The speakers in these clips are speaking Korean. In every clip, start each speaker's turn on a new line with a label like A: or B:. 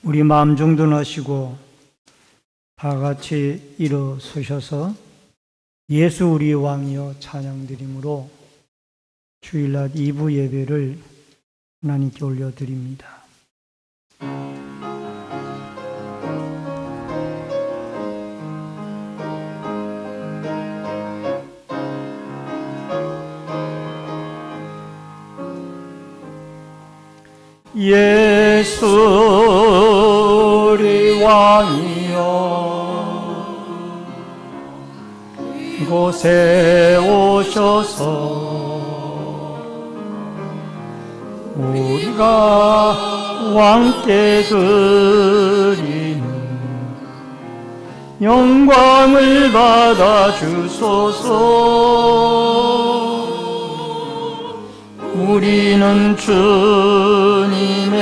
A: 우리 마음 정돈하시고 다 같이 일어서셔서 예수 우리 왕이여 찬양드림으로 주일날 2부 예배를 하나님께 올려드립니다. 예수 우리 왕이여 이곳에 오셔서 우리가 왕께 드리는 영광을 받아 주소서. 우리는 주님의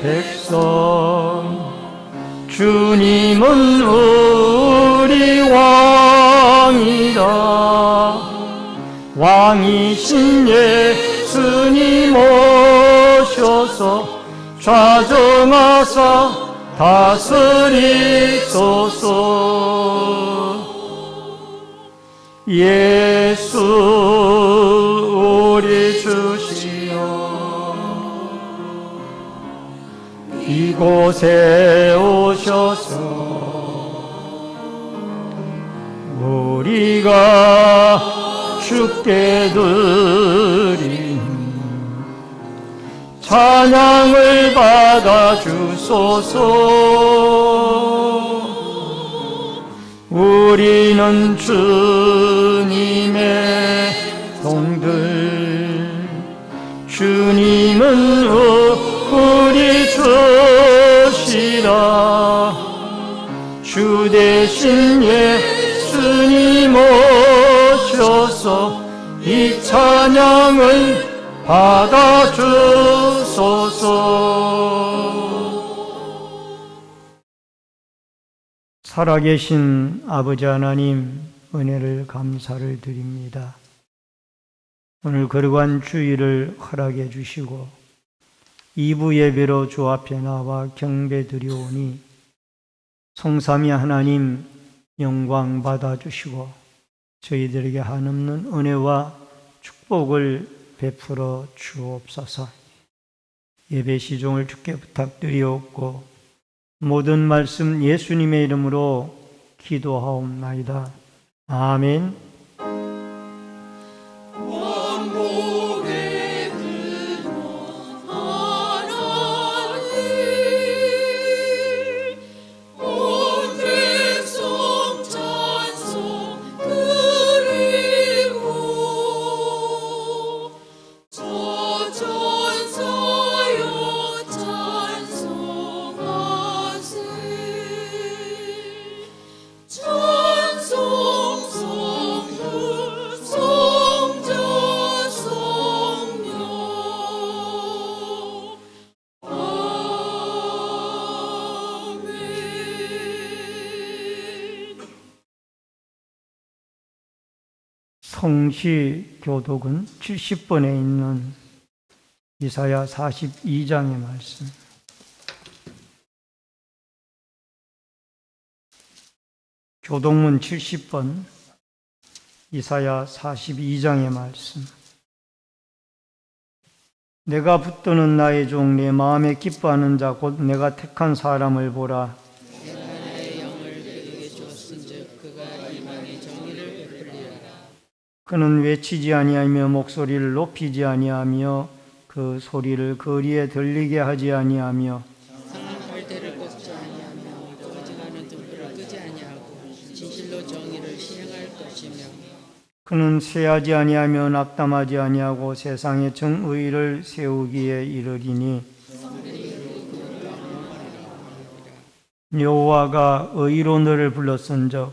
A: 백성, 주님은 우리 왕이다. 왕이신 예수님 오셔서 좌정하사 다스리소서. 예수 우리 주시여 이곳에 오셔서 우리가 주께 드린 찬양을 받아 주소서. 우리는 주님의 동들, 주님은 우리 주시라. 주 대신 예수님 오셔서 이 찬양을 받아 주소서. 살아계신 아버지 하나님, 은혜를 감사를 드립니다. 오늘 거룩한 주일을 허락해 주시고 2부 예배로 주 앞에 나와 경배 드리오니 성삼위 하나님 영광 받아 주시고 저희들에게 한없는 은혜와 축복을 베풀어 주옵소서. 예배 시종을 주께 부탁드리옵고 모든 말씀 예수님의 이름으로 기도하옵나이다. 아멘. 성시 교독은 70번에 있는 이사야 42장의 말씀. 교독문 70번 이사야 42장의 말씀. 내가 붙드는 나의 종 내 마음에 기뻐하는 자 곧 내가 택한 사람을 보라.
B: 내가 나의 영을 그에게 주었은즉 그가 이방의 정의를 베풀리라.
A: 그는 외치지 아니하며 목소리를 높이지 아니하며 그 소리를 거리에 들리게 하지 아니하며
B: 상한 때를 꺾지 아니하며 꺼져가는 등불을 끄지 아니하고 진실로 정의를 시행할 것이며
A: 그는 쇠하지 아니하며 낙담하지 아니하고 세상에 정의를 세우기에 이르리니 여호와가 의로 너를 불렀은즉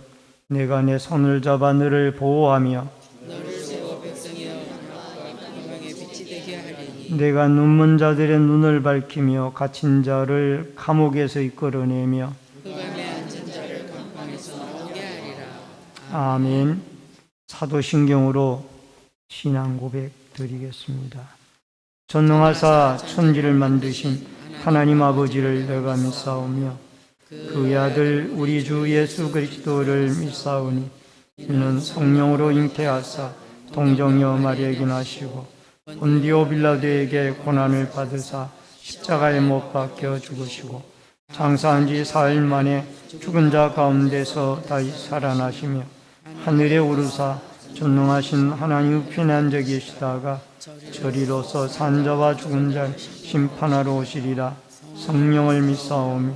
A: 내가 내 손을 잡아 너를 보호하며
B: 너를 세워 백성의 언약과 건강에 빛이 되게 하리니
A: 내가 눈먼 자들의 눈을 밝히며 갇힌 자를 감옥에서 이끌어내며
B: 흑암에 앉은 자를 감방에서 나오게 하리라.
A: 아멘. 사도신경으로 신앙 고백 드리겠습니다. 전능하사 천지를 만드신 하나님 아버지를 내가 믿사오며 그의 아들 우리 주 예수 그리스도를 믿사오니 이는 성령으로 잉태하사 동정녀 마리아에게 나시고 본디오 빌라도에게 고난을 받으사 십자가에 못 박혀 죽으시고 장사한 지 사흘 만에 죽은 자 가운데서 다시 살아나시며 하늘에 오르사 전능하신 하나님 우편에 앉아 계시다가 저리로서 산자와 죽은 자를 심판하러 오시리라. 성령을 믿사오며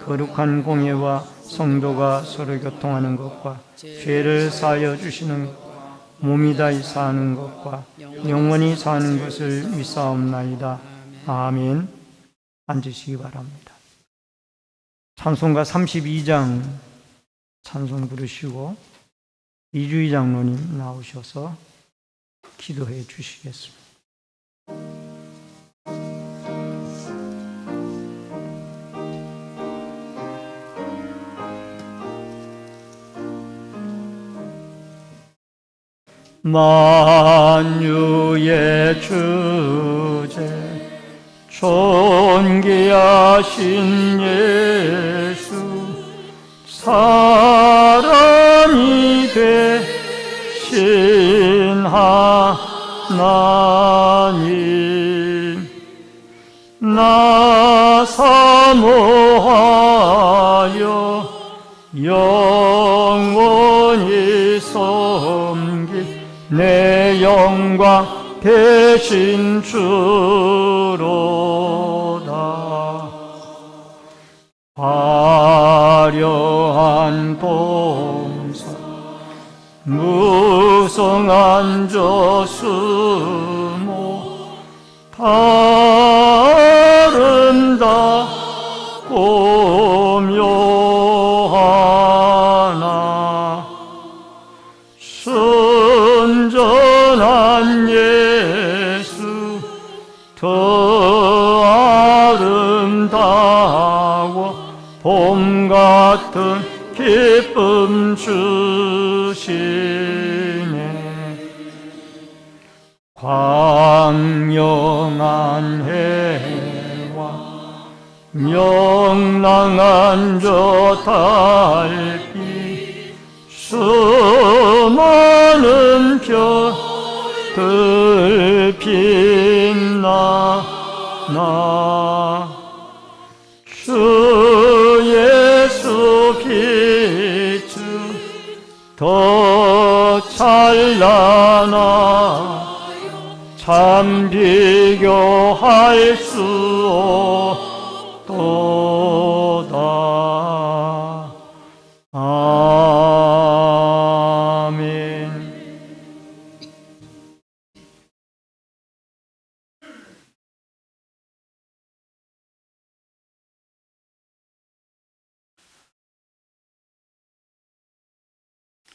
A: 거룩한 공예와 성도가 서로 교통하는 것과 죄를 사하여 주시는 몸이 다시 사는 것과 영원히 사는 것을 믿사옵나이다. 아멘. 앉으시기 바랍니다. 찬송가 32장 찬송 부르시고 이주희 장로님 나오셔서 기도해 주시겠습니다. 만유의 주제 존귀하신 예수 사람이 되신 하나님 나 사모하여 영원히 섬길 내 영광 되신 주로다. 화려한 동산 무성한 저수모 아름답고 묘하나 순전한 예수 더 아름다워 봄 같은 기쁨 주시네. 광명한 해와 명랑한 저 달빛 수많은 별들 빛나 주 예수 빛은 더 찬란하 참 비교할 수 없도다. 아멘.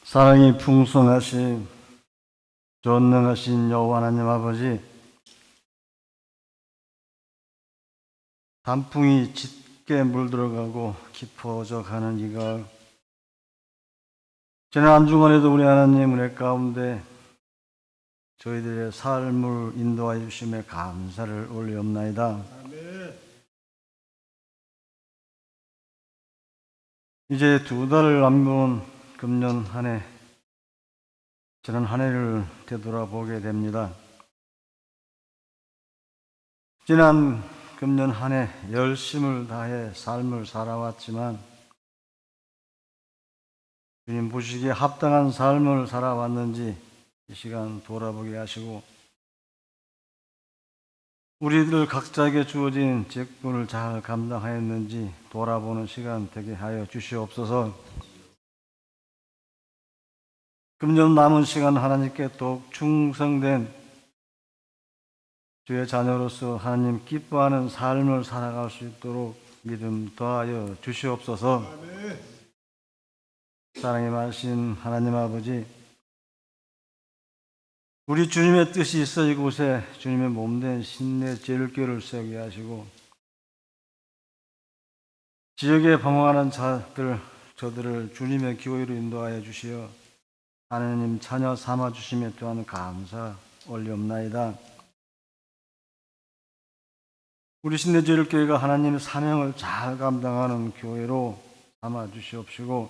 C: 사랑이 풍성하신 전능하신 여호와 하나님 아버지, 단풍이 짙게 물들어가고 깊어져 가는 이 가을, 지난 한 주간에도 우리 하나님 은혜 가운데 저희들의 삶을 인도하여 주심에 감사를 올리옵나이다. 이제 두 달을 남겨온 금년 한 해, 지난 한 해를 되돌아보게 됩니다. 지난 금년 한 해 열심을 다해 삶을 살아왔지만 주님 보시기에 합당한 삶을 살아왔는지 이 시간 돌아보게 하시고 우리들 각자에게 주어진 직분을 잘 감당하였는지 돌아보는 시간 되게 하여 주시옵소서. 금년 남은 시간 하나님께 더욱 충성된 주의 자녀로서 하나님 기뻐하는 삶을 살아갈 수 있도록 믿음 더하여 주시옵소서. 사랑의 말씀 하나님 아버지, 우리 주님의 뜻이 있어 이곳에 주님의 몸된 신내 제일교회를 세우게 하시고 지역에 방황하는 저들을 주님의 교회로 인도하여 주시어 하나님 자녀 삼아 주심에 또한 감사 올리옵나이다. 우리 신내제일교회가 하나님의 사명을 잘 감당하는 교회로 삼아 주시옵시고,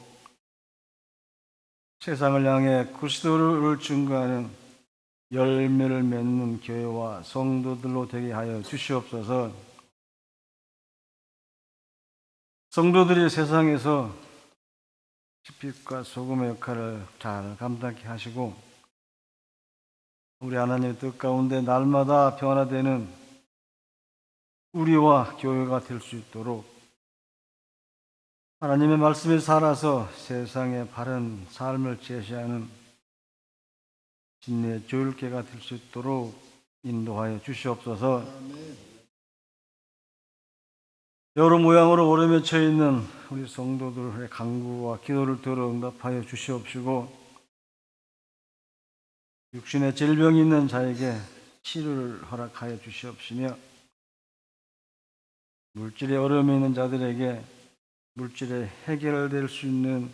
C: 세상을 향해 그리스도를 증거하는 열매를 맺는 교회와 성도들로 되게 하여 주시옵소서. 성도들이 세상에서 빛과 소금의 역할을 잘 감당케 하시고, 우리 하나님의 뜻 가운데 날마다 변화되는 우리와 교회가 될 수 있도록 하나님의 말씀에 살아서 세상에 바른 삶을 제시하는 진리의 교육계가 될 수 있도록 인도하여 주시옵소서. 여러 모양으로 오래 맺혀 있는 우리 성도들의 간구와 기도를 들어 응답하여 주시옵시고, 육신의 질병이 있는 자에게 치료를 허락하여 주시옵시며, 물질의 어려움이 있는 자들에게 물질의 해결될 수 있는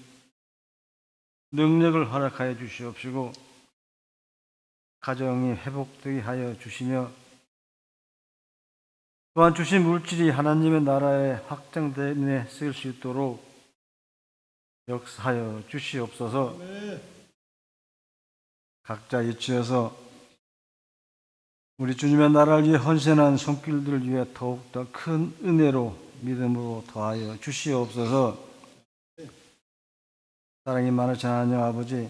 C: 능력을 허락하여 주시옵시고, 가정이 회복되게 하여 주시며, 또한 주신 물질이 하나님의 나라에 확장됨에 쓰일 수 있도록 역사하여 주시옵소서. 각자 위치에서 우리 주님의 나라를 위해 헌신한 손길들을 위해 더욱더 큰 은혜로 믿음으로 더하여 주시옵소서. 사랑이 많으신 하나님 아버지,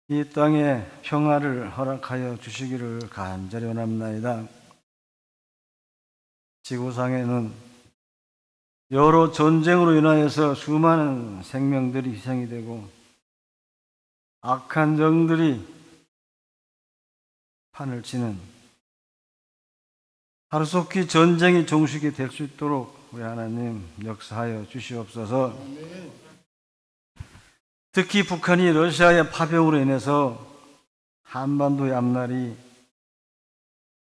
C: 이 땅에 평화를 허락하여 주시기를 간절히 원합나이다. 지구상에는 여러 전쟁으로 인하여서 수많은 생명들이 희생이 되고 악한 영들이 판을 치는 하루속히 전쟁이 종식이 될 수 있도록 우리 하나님 역사하여 주시옵소서. 특히 북한이 러시아의 파병으로 인해서 한반도의 앞날이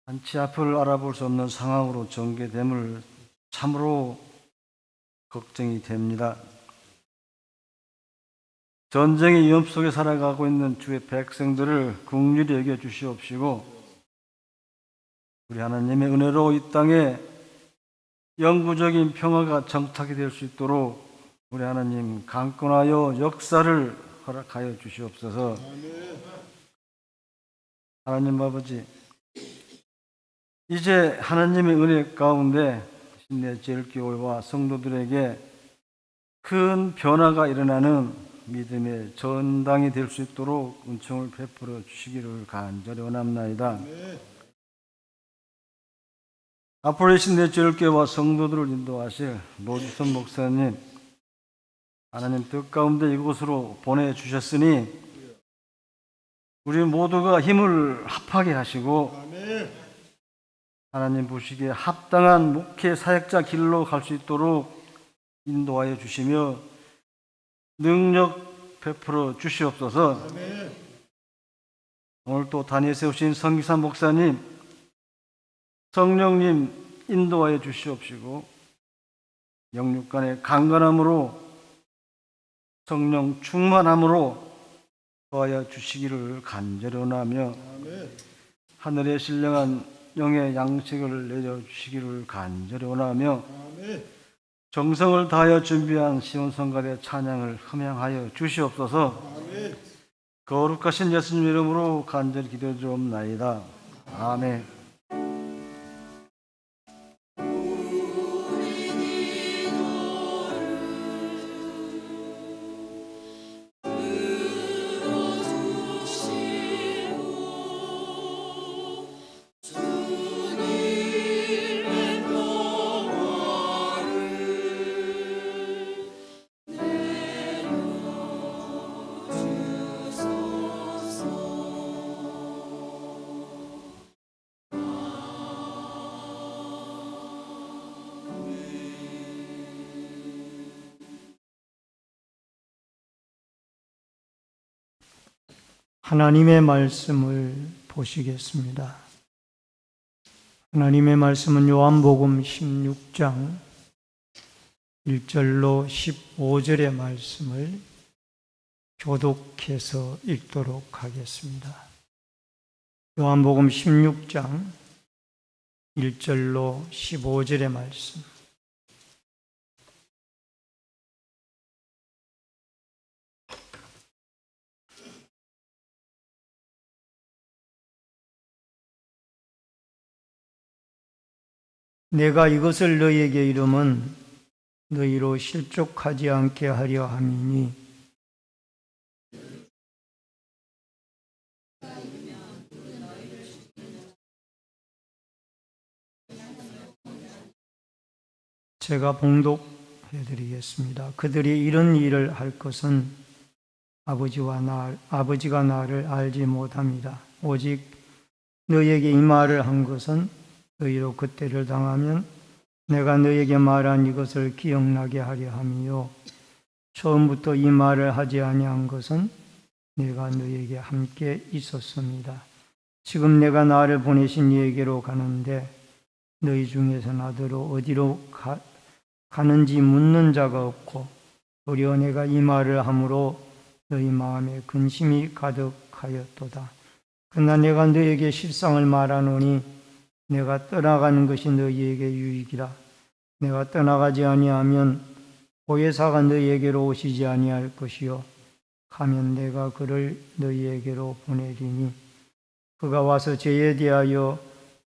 C: 한치 앞을 알아볼 수 없는 상황으로 전개됨을 참으로 걱정이 됩니다. 전쟁의 위험 속에 살아가고 있는 주의 백성들을 긍휼히 여겨 주시옵시고, 우리 하나님의 은혜로 이 땅에 영구적인 평화가 정착이 될 수 있도록 우리 하나님 강권하여 역사를 허락하여 주시옵소서. 하나님 아버지, 이제 하나님의 은혜 가운데 신내제일교회와 성도들에게 큰 변화가 일어나는 믿음의 전당이 될 수 있도록 은총을 베풀어 주시기를 간절히 원합나이다. 앞으로 신내제일교회와 성도들을 인도하실 노지선 목사님, 하나님 뜻 가운데 이곳으로 보내주셨으니 우리 모두가 힘을 합하게 하시고 하나님 보시기에 합당한 목회 사역자 길로 갈 수 있도록 인도하여 주시며 능력 베풀어 주시옵소서. 오늘 또 단위에 세우신 성기산 목사님, 성령님 인도하여 주시옵시고 영육간의 강건함으로 성령 충만함으로 도하여 주시기를 간절히 원하며 하늘에 신령한 영의 양식을 내려주시기를 간절히 원하며 정성을 다하여 준비한 시온성가대 찬양을 흠양하여 주시옵소서. 거룩하신 예수님 이름으로 간절히 기도드리옵나이다. 아멘.
A: 하나님의 말씀을 보시겠습니다. 하나님의 말씀은 요한복음 16장 1절로 15절의 말씀을 교독해서 읽도록 하겠습니다. 요한복음 16장 1절로 15절의 말씀. 내가 이것을 너희에게 이름은 너희로 실족하지 않게 하려 함이니 제가 봉독해 드리겠습니다. 그들이 이런 일을 할 것은 아버지가 나를 알지 못합니다. 오직 너희에게 이 말을 한 것은 너희로 그때를 당하면 내가 너희에게 말한 이것을 기억나게 하려 함이요 처음부터 이 말을 하지 아니한 것은 내가 너희에게 함께 있었습니다. 지금 내가 나를 보내신 이에게로 가는데 너희 중에서 나더러 어디로 가는지 묻는 자가 없고 도리어 내가 이 말을 함으로 너희 마음에 근심이 가득하였도다. 그러나 내가 너희에게 실상을 말하노니 내가 떠나가는 것이 너희에게 유익이라. 내가 떠나가지 아니하면 보혜사가 너희에게로 오시지 아니할 것이요 가면 내가 그를 너희에게로 보내리니 그가 와서 죄에 대하여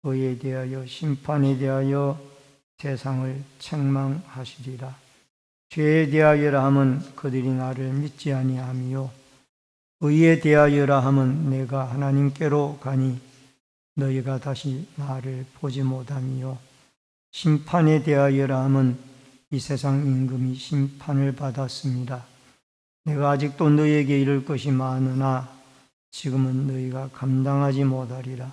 A: 의에 대하여 심판에 대하여 세상을 책망하시리라. 죄에 대하여라 함은 그들이 나를 믿지 아니함이요 의에 대하여라 함은 내가 하나님께로 가니 너희가 다시 나를 보지 못함이요 심판에 대하여라 함은 이 세상 임금이 심판을 받았습니다. 내가 아직도 너희에게 이를 것이 많으나 지금은 너희가 감당하지 못하리라.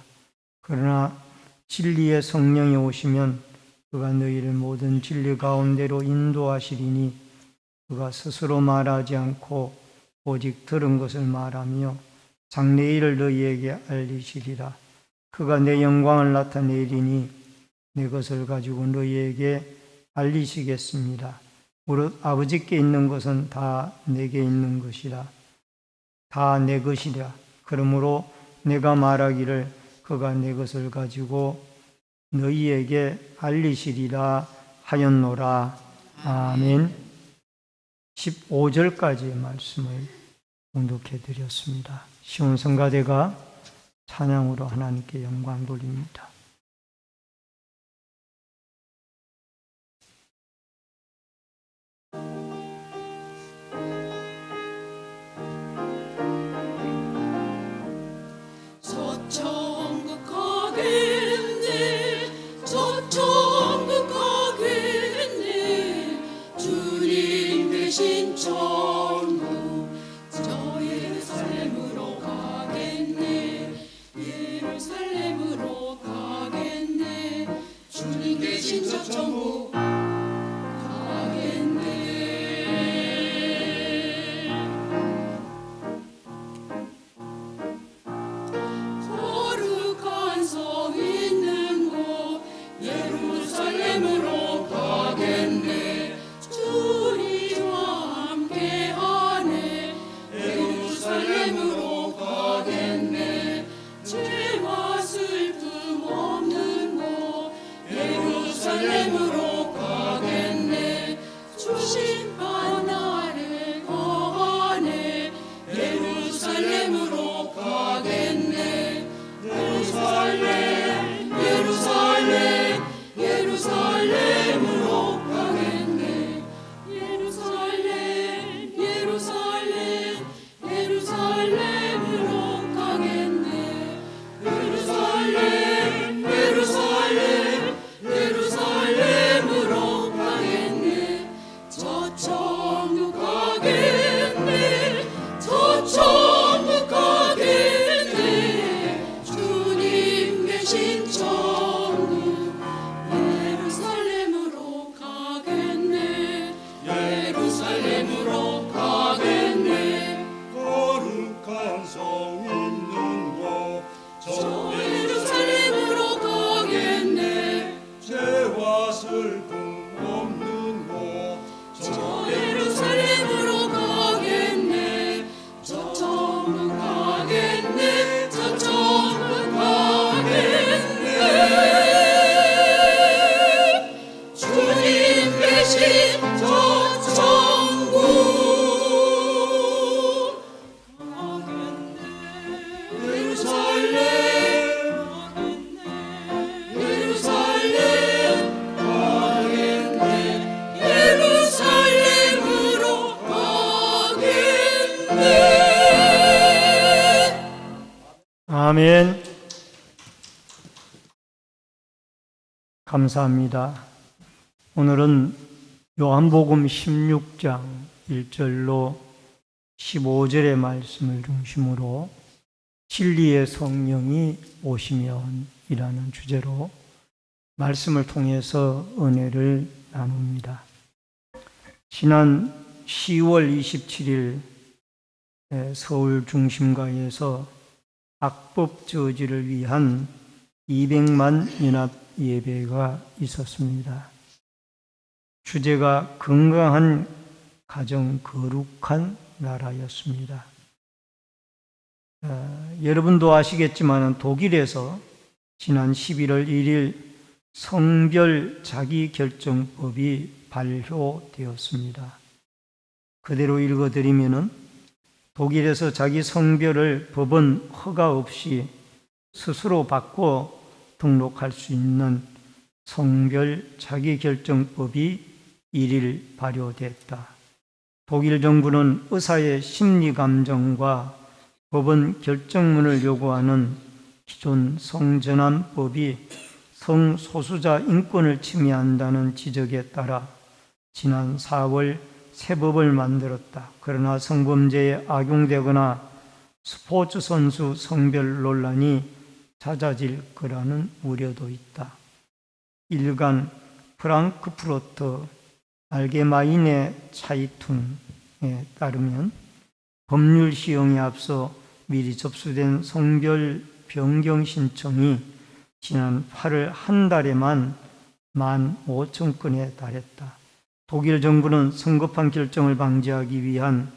A: 그러나 진리의 성령이 오시면 그가 너희를 모든 진리 가운데로 인도하시리니 그가 스스로 말하지 않고 오직 들은 것을 말하며 장래일을 너희에게 알리시리라. 그가 내 영광을 나타내리니 내 것을 가지고 너희에게 알리시겠습니다. 무릇 아버지께 있는 것은 다 내게 있는 것이라. 다 내 것이라. 그러므로 내가 말하기를 그가 내 것을 가지고 너희에게 알리시리라 하였노라. 아멘. 15절까지의 말씀을 봉독해 드렸습니다. 시온 성가대가 찬양으로 하나님께 영광 돌립니다.
B: 천국 가겠네 저 천국 가겠네 주님 대신 천국 저 예루살렘으로 가겠네 예루살렘으로 가겠네 주님 대신 저 천국 예루살렘
A: 아멘. 감사합니다. 오늘은 요한복음 16장 1절로 15절의 말씀을 중심으로 진리의 성령이 오시면이라는 주제로 말씀을 통해서 은혜를 나눕니다. 지난 10월 27일 서울 중심가에서 악법 저지를 위한 200만 연합 예배가 있었습니다. 주제가 건강한 가정 거룩한 나라였습니다. 여러분도 아시겠지만 독일에서 지난 11월 1일 성별 자기결정법이 발효되었습니다. 그대로 읽어드리면은 독일에서 자기 성별을 법원 허가 없이 스스로 바꿔 등록할 수 있는 성별 자기결정법이 1일 발효됐다. 독일 정부는 의사의 심리 감정과 법원 결정문을 요구하는 기존 성전환법이 성소수자 인권을 침해한다는 지적에 따라 지난 4월 새 법을 만들었다. 그러나 성범죄에 악용되거나 스포츠 선수 성별 논란이 잦아질 거라는 우려도 있다. 일간 프랑크푸르트 알게마인의 차이퉁에 따르면 법률 시행에 앞서 미리 접수된 성별 변경 신청이 지난 8월 한 달에만 15,000건에 달했다. 독일 정부는 성급한 결정을 방지하기 위한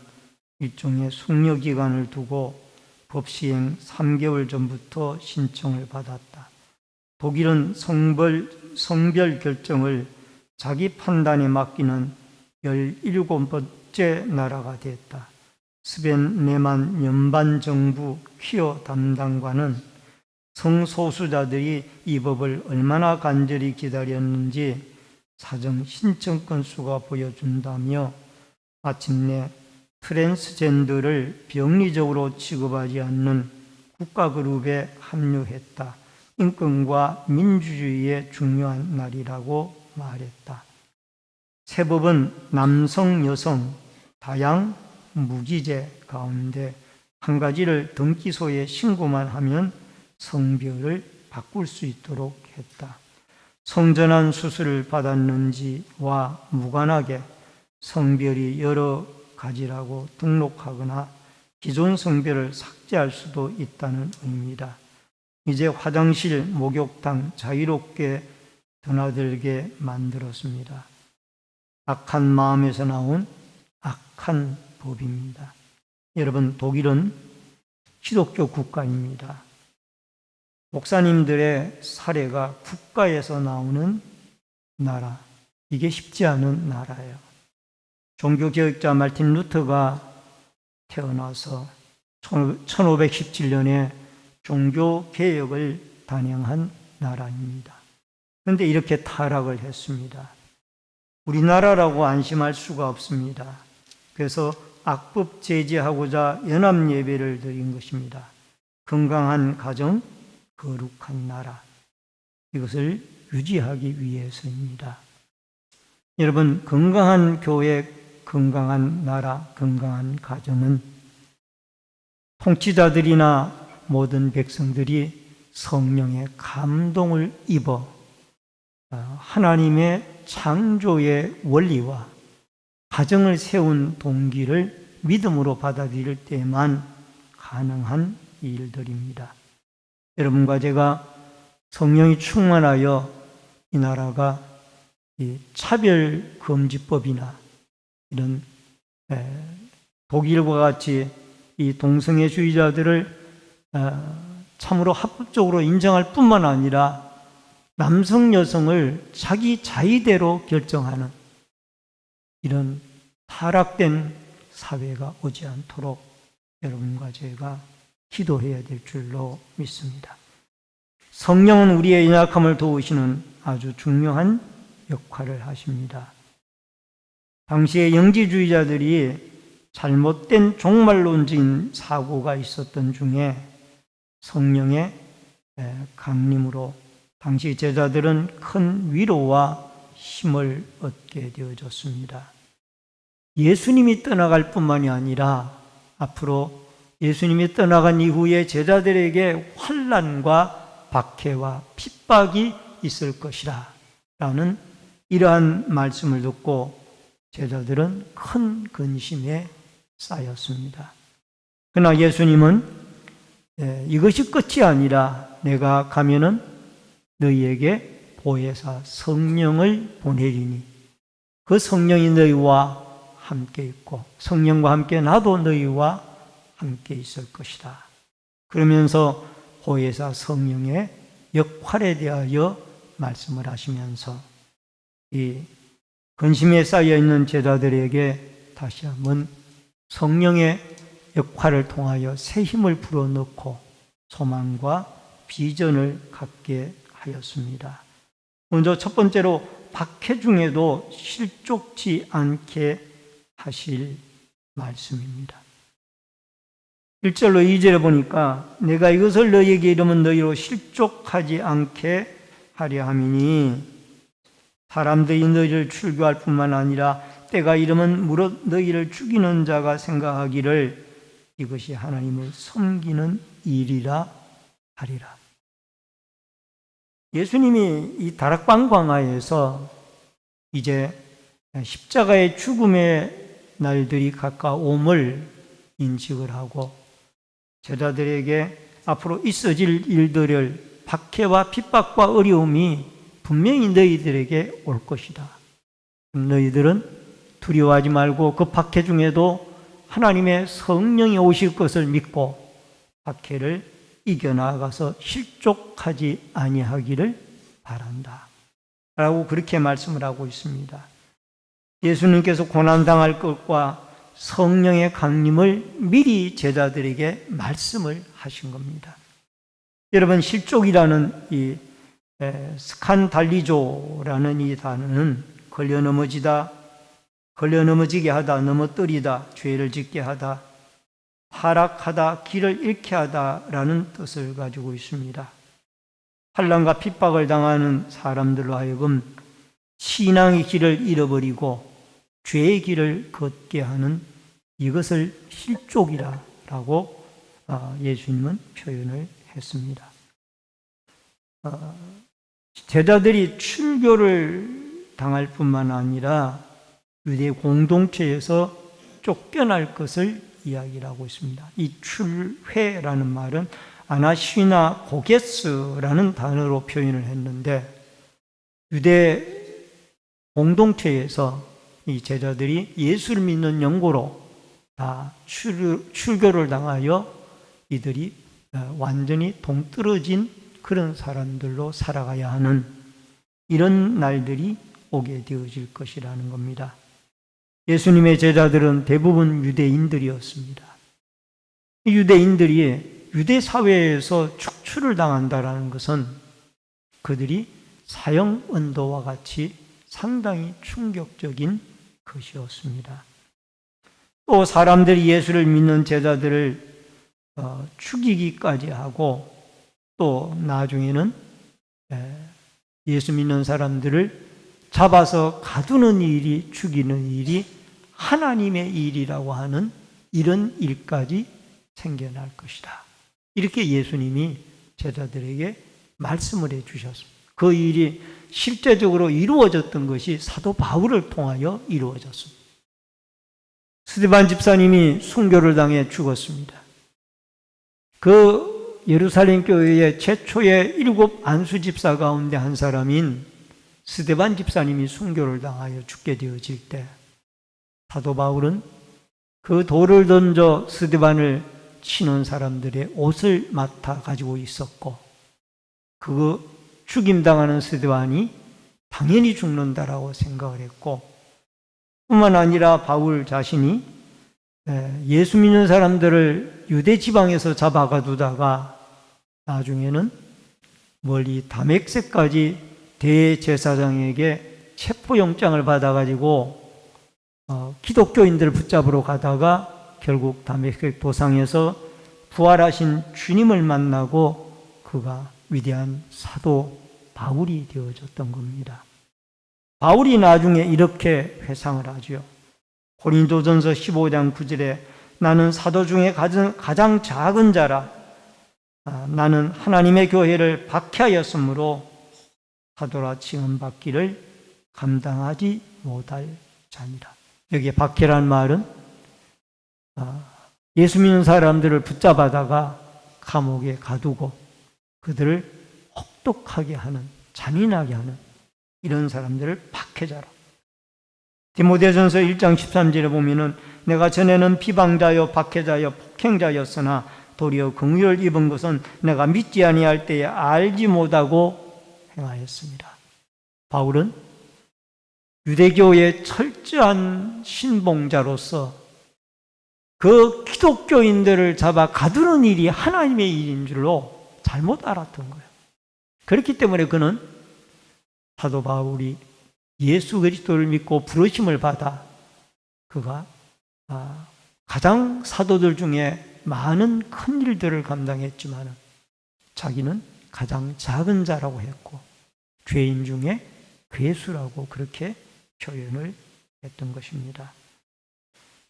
A: 일종의 숙려기간을 두고 법 시행 3개월 전부터 신청을 받았다. 독일은 성별 결정을 자기 판단에 맡기는 17번째 나라가 됐다. 스벤 네만 연방정부 퀴어 담당관은 성소수자들이 이 법을 얼마나 간절히 기다렸는지 사정 신청 건수가 보여준다며 마침내 트랜스젠더를 병리적으로 취급하지 않는 국가그룹에 합류했다. 인권과 민주주의의 중요한 날이라고 말했다. 새 법은 남성, 여성, 다양, 무기제 가운데 한 가지를 등기소에 신고만 하면 성별을 바꿀 수 있도록 했다. 성전환 수술을 받았는지와 무관하게 성별이 여러 가지라고 등록하거나 기존 성별을 삭제할 수도 있다는 의미다. 이제 화장실, 목욕탕 자유롭게 드나들게 만들었습니다. 악한 마음에서 나온 악한 법입니다. 여러분, 독일은 기독교 국가입니다. 목사님들의 사례가 국가에서 나오는 나라, 이게 쉽지 않은 나라예요. 종교개혁자 마르틴 루터가 태어나서 1517년에 종교개혁을 단행한 나라입니다. 그런데 이렇게 타락을 했습니다. 우리나라라고 안심할 수가 없습니다. 그래서 악법 제지하고자 연합예배를 드린 것입니다. 건강한 가정, 거룩한 나라, 이것을 유지하기 위해서입니다. 여러분, 건강한 교회, 건강한 나라, 건강한 가정은 통치자들이나 모든 백성들이 성령의 감동을 입어 하나님의 창조의 원리와 가정을 세운 동기를 믿음으로 받아들일 때만 가능한 일들입니다. 여러분과 제가 성령이 충만하여 이 나라가 차별금지법이나 이런 독일과 같이 이 동성애주의자들을 참으로 합법적으로 인정할 뿐만 아니라 남성, 여성을 자기 자의대로 결정하는 이런 타락된 사회가 오지 않도록 여러분과 제가 기도해야 될 줄로 믿습니다. 성령은 우리의 연약함을 도우시는 아주 중요한 역할을 하십니다. 당시에 영지주의자들이 잘못된 종말론적인 사고가 있었던 중에 성령의 강림으로 당시 제자들은 큰 위로와 힘을 얻게 되어졌습니다. 예수님이 떠나갈 뿐만이 아니라 앞으로 예수님이 떠나간 이후에 제자들에게 환난과 박해와 핍박이 있을 것이라 라는 이러한 말씀을 듣고 제자들은 큰 근심에 쌓였습니다. 그러나 예수님은 이것이 끝이 아니라 내가 가면은 너희에게 보혜사 성령을 보내리니 그 성령이 너희와 함께 있고 성령과 함께 나도 너희와 함께 있을 것이다. 그러면서 보혜사 성령의 역할에 대하여 말씀을 하시면서 이 근심에 쌓여 있는 제자들에게 다시 한번 성령의 역할을 통하여 새 힘을 불어넣고 소망과 비전을 갖게 하였습니다. 먼저 첫 번째로 박해 중에도 실족치 않게 하실 말씀입니다. 1절로 2절에 보니까 내가 이것을 너희에게 이르면 너희로 실족하지 않게 하려 함이니 사람들이 너희를 출교할 뿐만 아니라 때가 이르면 무릇 너희를 죽이는 자가 생각하기를 이것이 하나님을 섬기는 일이라 하리라. 예수님이 이 다락방 광야에서 이제 십자가의 죽음의 날들이 가까움을 인식을 하고 제자들에게 앞으로 있어질 일들을 박해와 핍박과 어려움이 분명히 너희들에게 올 것이다. 너희들은 두려워하지 말고 그 박해 중에도 하나님의 성령이 오실 것을 믿고 박해를 이겨나가서 실족하지 아니하기를 바란다. 라고 그렇게 말씀을 하고 있습니다. 예수님께서 고난당할 것과 성령의 강림을 미리 제자들에게 말씀을 하신 겁니다. 여러분, 실족이라는 이 스칸달리조라는 이 단어는 걸려 넘어지다, 걸려 넘어지게 하다, 넘어뜨리다, 죄를 짓게 하다, 타락하다, 길을 잃게 하다라는 뜻을 가지고 있습니다. 환난과 핍박을 당하는 사람들로 하여금 신앙의 길을 잃어버리고 죄의 길을 걷게 하는 이것을 실족이라고 예수님은 표현을 했습니다. 제자들이 출교를 당할 뿐만 아니라 유대 공동체에서 쫓겨날 것을 이야기를 하고 있습니다. 이 출회라는 말은 아나시나 고게스라는 단어로 표현을 했는데 유대 공동체에서 이 제자들이 예수를 믿는 연고로 다 출교를 당하여 이들이 완전히 동떨어진 그런 사람들로 살아가야 하는 이런 날들이 오게 되어질 것이라는 겁니다. 예수님의 제자들은 대부분 유대인들이었습니다. 유대인들이 유대 사회에서 축출을 당한다는 것은 그들이 사형언도와 같이 상당히 충격적인 것이었습니다. 또 사람들이 예수를 믿는 제자들을 죽이기까지 하고 또 나중에는 예수 믿는 사람들을 잡아서 가두는 일이, 죽이는 일이 하나님의 일이라고 하는 이런 일까지 생겨날 것이다. 이렇게 예수님이 제자들에게 말씀을 해 주셨습니다. 그 일이 실제적으로 이루어졌던 것이 사도 바울을 통하여 이루어졌습니다. 스데반 집사님이 순교를 당해 죽었습니다. 그 예루살렘 교회의 최초의 7 안수 집사 가운데 한 사람인 스데반 집사님이 순교를 당하여 죽게 되어질 때 사도 바울은 그 돌을 던져 스데반을 치는 사람들의 옷을 맡아 가지고 있었고 그 죽임당하는 스데반이 당연히 죽는다라고 생각을 했고 뿐만 아니라 바울 자신이 예수 믿는 사람들을 유대 지방에서 잡아가두다가 나중에는 멀리 다메섹까지 대제사장에게 체포영장을 받아가지고 기독교인들을 붙잡으러 가다가 결국 다메섹 도상에서 부활하신 주님을 만나고 그가 위대한 사도 바울이 되어졌던 겁니다. 바울이 나중에 이렇게 회상을 하죠. 고린도전서 15장 9절에 나는 사도 중에 가장 작은 자라. 나는 하나님의 교회를 박해하였으므로 사도라 칭함받기를 감당하지 못할 자니라. 여기에 박해란 말은 예수 믿는 사람들을 붙잡아다가 감옥에 가두고 그들을 혹독하게 하는, 잔인하게 하는 이런 사람들을 박해자라. 디모데전서 1장 13절에 보면은 내가 전에는 비방자요 박해자요 폭행자였으나 도리어 긍휼을 입은 것은 내가 믿지 아니할 때에 알지 못하고 행하였습니다. 바울은 유대교의 철저한 신봉자로서 그 기독교인들을 잡아 가두는 일이 하나님의 일인 줄로 잘못 알았던 거예요. 그렇기 때문에 그는 사도 바울이 예수 그리스도를 믿고 부르심을 받아 그가 가장 사도들 중에 많은 큰 일들을 감당했지만 자기는 가장 작은 자라고 했고 죄인 중에 괴수라고 그렇게 표현을 했던 것입니다.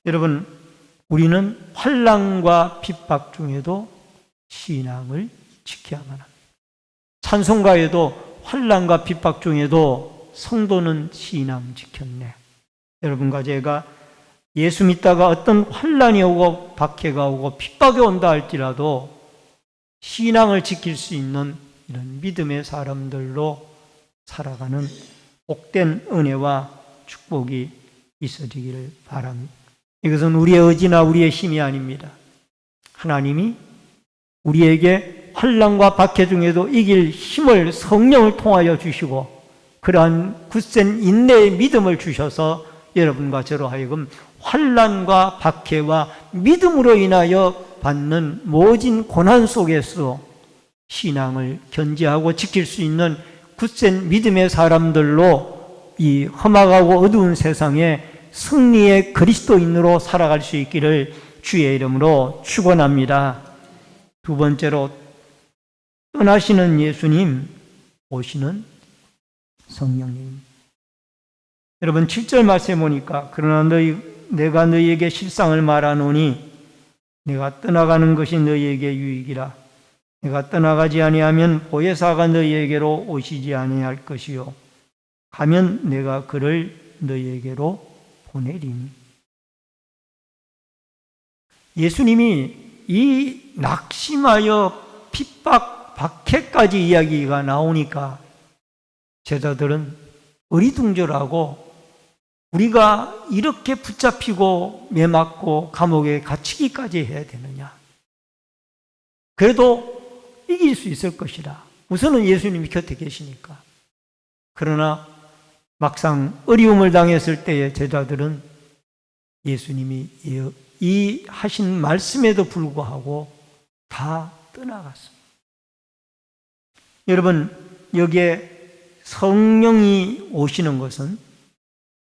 A: 여러분, 우리는 환난과 핍박 중에도 신앙을 지켜야만 합니다. 찬송가에도 환난과 핍박 중에도 성도는 신앙 지켰네. 여러분과 제가 예수 믿다가 어떤 환난이 오고 박해가 오고 핍박이 온다 할지라도 신앙을 지킬 수 있는 이런 믿음의 사람들로 살아가는 복된 은혜와 축복이 있어지기를 바랍니다. 이것은 우리의 의지나 우리의 힘이 아닙니다. 하나님이 우리에게 환난과 박해 중에도 이길 힘을 성령을 통하여 주시고 그러한 굳센 인내의 믿음을 주셔서 여러분과 저로 하여금 환난과 박해와 믿음으로 인하여 받는 모진 고난 속에서 신앙을 견지하고 지킬 수 있는 굳센 믿음의 사람들로 이 험악하고 어두운 세상에 승리의 그리스도인으로 살아갈 수 있기를 주의 이름으로 축원합니다. 두 번째로 떠나시는 예수님, 오시는 성령님. 여러분 7절 말씀에 보니까 그러나 내가 너희에게 실상을 말하노니 내가 떠나가는 것이 너희에게 유익이라. 내가 떠나가지 아니하면 보혜사가 너희에게로 오시지 아니할 것이요 가면 내가 그를 너희에게로 보내리니. 예수님이 이 낙심하여 핍박, 박해까지 이야기가 나오니까 제자들은 어리둥절하고 우리가 이렇게 붙잡히고 매맞고 감옥에 갇히기까지 해야 되느냐. 그래도 이길 수 있을 것이라. 우선은 예수님이 곁에 계시니까. 그러나 막상 어려움을 당했을 때의 제자들은 예수님이 이 하신 말씀에도 불구하고 다 떠나갔습니다. 여러분, 여기에 성령이 오시는 것은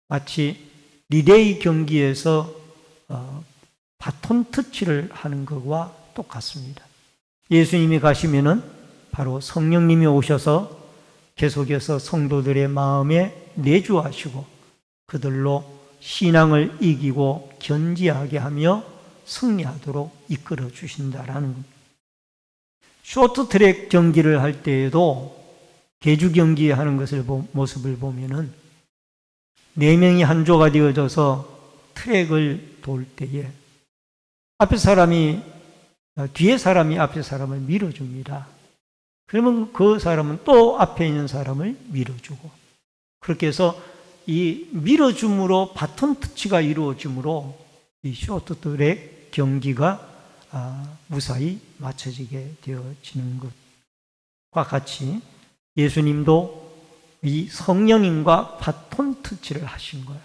A: 마치 리레이 경기에서 바톤 터치를 하는 것과 똑같습니다. 예수님이 가시면은 바로 성령님이 오셔서 계속해서 성도들의 마음에 내주하시고 그들로 신앙을 이기고 견지하게 하며 승리하도록 이끌어 주신다라는 겁니다. 쇼트트랙 경기를 할 때에도 계주 경기하는 것을 모습을 보면은 4명이 한 조가 되어져서 트랙을 돌 때에 뒤에 사람이 앞에 사람을 밀어줍니다. 그러면 그 사람은 또 앞에 있는 사람을 밀어주고 그렇게 해서 이 밀어줌으로 바톤 터치가 이루어짐으로 이 쇼트트랙 경기가 무사히 마쳐지게 되어지는 것과 같이 예수님도 이 성령님과 바톤 터치를 하신 거예요.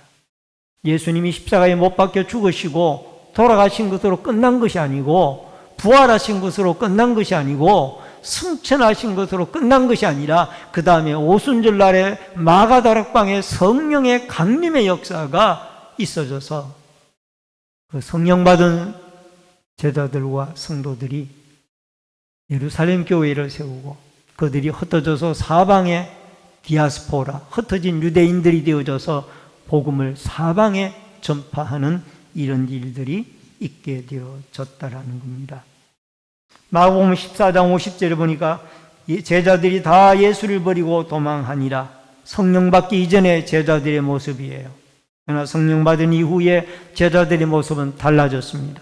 A: 예수님이 십자가에 못 박혀 죽으시고 돌아가신 것으로 끝난 것이 아니고 부활하신 것으로 끝난 것이 아니고 승천하신 것으로 끝난 것이 아니라 그 다음에 오순절날에 마가다락방에 성령의 강림의 역사가 있어져서 그 성령 받은 제자들과 성도들이 예루살렘 교회를 세우고 그들이 흩어져서 사방에 디아스포라, 흩어진 유대인들이 되어져서 복음을 사방에 전파하는 이런 일들이 있게 되어졌다라는 겁니다. 마가복음 14장 50절에 보니까 제자들이 다 예수를 버리고 도망하니라. 성령 받기 이전의 제자들의 모습이에요. 그러나 성령 받은 이후에 제자들의 모습은 달라졌습니다.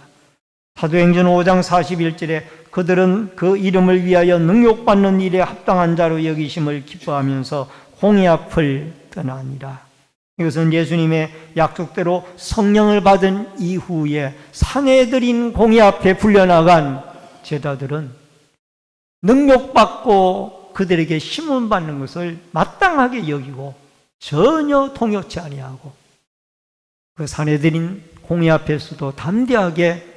A: 사도행전 5장 41절에 그들은 그 이름을 위하여 능욕받는 일에 합당한 자로 여기심을 기뻐하면서 홍해 앞을 떠나니라. 이것은 예수님의 약속대로 성령을 받은 이후에 산에 들인 공의 앞에 불려나간 제자들은 능욕받고 그들에게 심문받는 것을 마땅하게 여기고 전혀 통역치 아니하고 그 산에 들인 공의 앞에서도 담대하게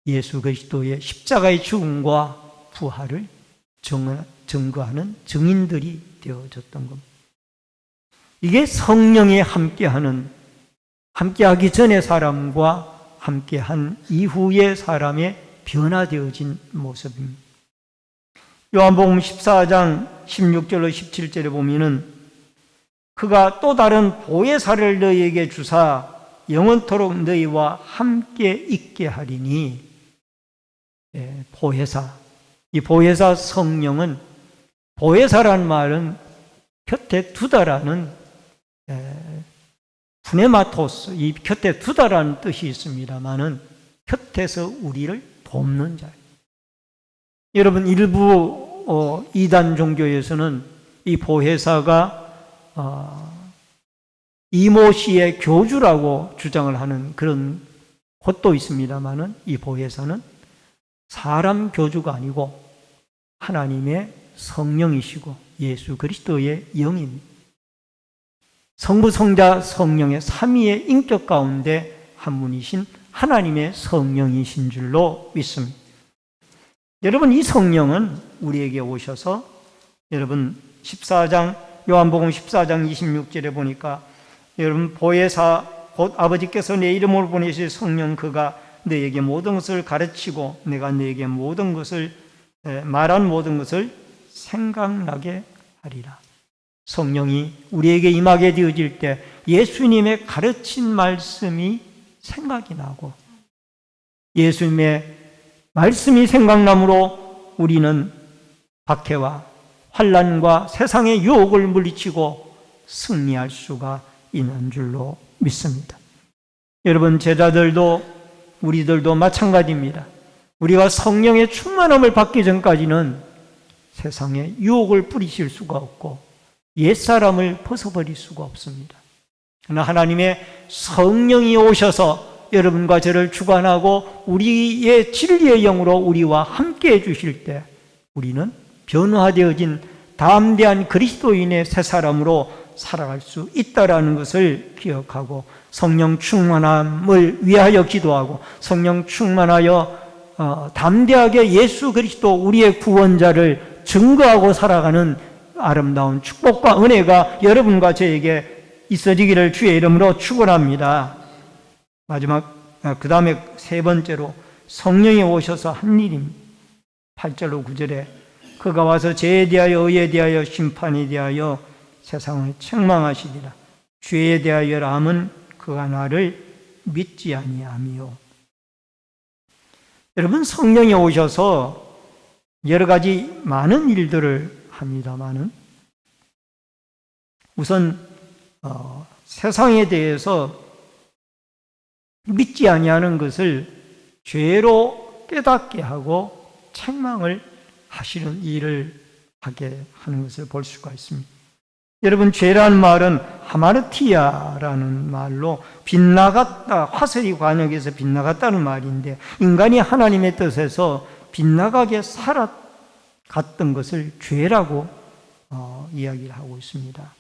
A: 예수 그리스도의 십자가의 죽음과 부활을 증거하는 증인들이 되어졌던 겁니다. 이게 성령이 함께하기 전의 사람과 함께한 이후의 사람의 변화되어진 모습입니다. 요한복음 14장 16절로 17절에 보면은 그가 또 다른 보혜사를 너희에게 주사 영원토록 너희와 함께 있게 하리니. 보혜사, 이 보혜사 성령은, 보혜사라는 말은 곁에 두다라는 푸네마토스, 이 곁에 두다라는 뜻이 있습니다만은 곁에서 우리를 돕는 자예요. 여러분, 일부 이단 종교에서는 이 보혜사가 이모시의 교주라고 주장을 하는 그런 곳도 있습니다만은 이 보혜사는 사람 교주가 아니고 하나님의 성령이시고 예수 그리스도의 영입니다. 성부, 성자, 성령의 삼위의 인격 가운데 한 분이신 하나님의 성령이신 줄로 믿습니다. 여러분, 이 성령은 우리에게 오셔서 여러분 요한복음 14장 26절에 보니까 여러분 보혜사 곧 아버지께서 내 이름으로 보내실 성령 그가 너에게 모든 것을 가르치고 내가 너에게 모든 것을 말한 모든 것을 생각나게 하리라. 성령이 우리에게 임하게 되어질 때 예수님의 가르친 말씀이 생각이 나고 예수님의 말씀이 생각나므로 우리는 박해와 환난과 세상의 유혹을 물리치고 승리할 수가 있는 줄로 믿습니다. 여러분, 제자들도 우리들도 마찬가지입니다. 우리가 성령의 충만함을 받기 전까지는 세상에 유혹을 뿌리칠 수가 없고 옛사람을 벗어버릴 수가 없습니다. 그러나 하나님의 성령이 오셔서 여러분과 저를 주관하고 우리의 진리의 영으로 우리와 함께 해주실 때 우리는 변화되어진 담대한 그리스도인의 새 사람으로 살아갈 수 있다라는 것을 기억하고 성령 충만함을 위하여 기도하고 성령 충만하여 담대하게 예수 그리스도 우리의 구원자를 증거하고 살아가는 아름다운 축복과 은혜가 여러분과 저에게 있어지기를 주의 이름으로 축원합니다. 마지막 그 다음에 세 번째로 성령이 오셔서 한 일입니다. 8절로 9절에 그가 와서 죄에 대하여 의에 대하여 심판에 대하여 세상을 책망하시리라. 죄에 대하여라함은 그가 나를 믿지 아니하며. 여러분, 성령이 오셔서 여러 가지 많은 일들을 합니다마는 우선 세상에 대해서 믿지 아니하는 것을 죄로 깨닫게 하고 책망을 하시는 일을 하게 하는 것을 볼 수가 있습니다. 여러분, 죄라는 말은 하마르티아라는 말로 빗나갔다, 화살이 관역에서 빗나갔다는 말인데 인간이 하나님의 뜻에서 빗나가게 살아갔던 것을 죄라고 이야기를 하고 있습니다.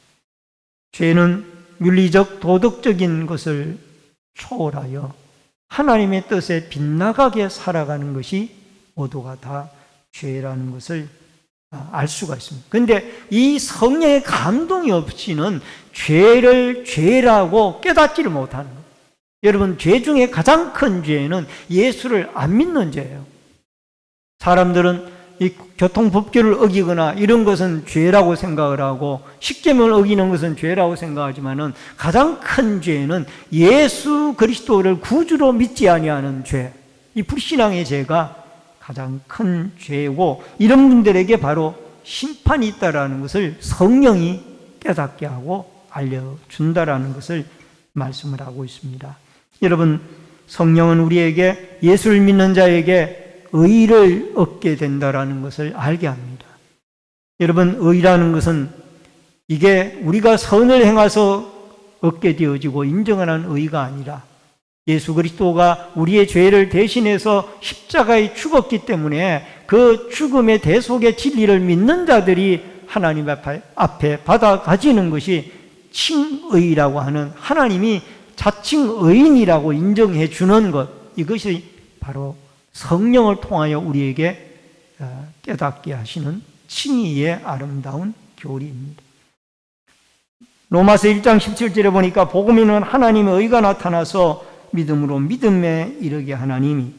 A: 죄는 윤리적, 도덕적인 것을 초월하여 하나님의 뜻에 빗나가게 살아가는 것이 모두가 다 죄라는 것을 알 수가 있습니다. 그런데 이 성령의 감동이 없이는 죄를 죄라고 깨닫지를 못하는 거예요. 여러분, 죄 중에 가장 큰 죄는 예수를 안 믿는 죄예요. 사람들은 이 교통법규를 어기거나 이런 것은 죄라고 생각을 하고 십계명을 어기는 것은 죄라고 생각하지만은 가장 큰 죄는 예수 그리스도를 구주로 믿지 아니하는 죄, 이 불신앙의 죄가 가장 큰 죄고, 이런 분들에게 바로 심판이 있다라는 것을 성령이 깨닫게 하고 알려준다라는 것을 말씀을 하고 있습니다. 여러분, 성령은 우리에게, 예수를 믿는 자에게 의를 얻게 된다라는 것을 알게 합니다. 여러분, 의라는 것은 이게 우리가 선을 행해서 얻게 되어지고 인정하는 의가 아니라 예수 그리스도가 우리의 죄를 대신해서 십자가에 죽었기 때문에 그 죽음의 대속의 진리를 믿는 자들이 하나님 앞에 받아 가지는 것이 칭의라고 하는, 하나님이 자칭 의인이라고 인정해 주는 것, 이것이 바로 성령을 통하여 우리에게 깨닫게 하시는 칭의의 아름다운 교리입니다. 로마서 1장 17절에 보니까 복음에는 하나님의 의가 나타나서 믿음으로 믿음에 이르게 하나님이,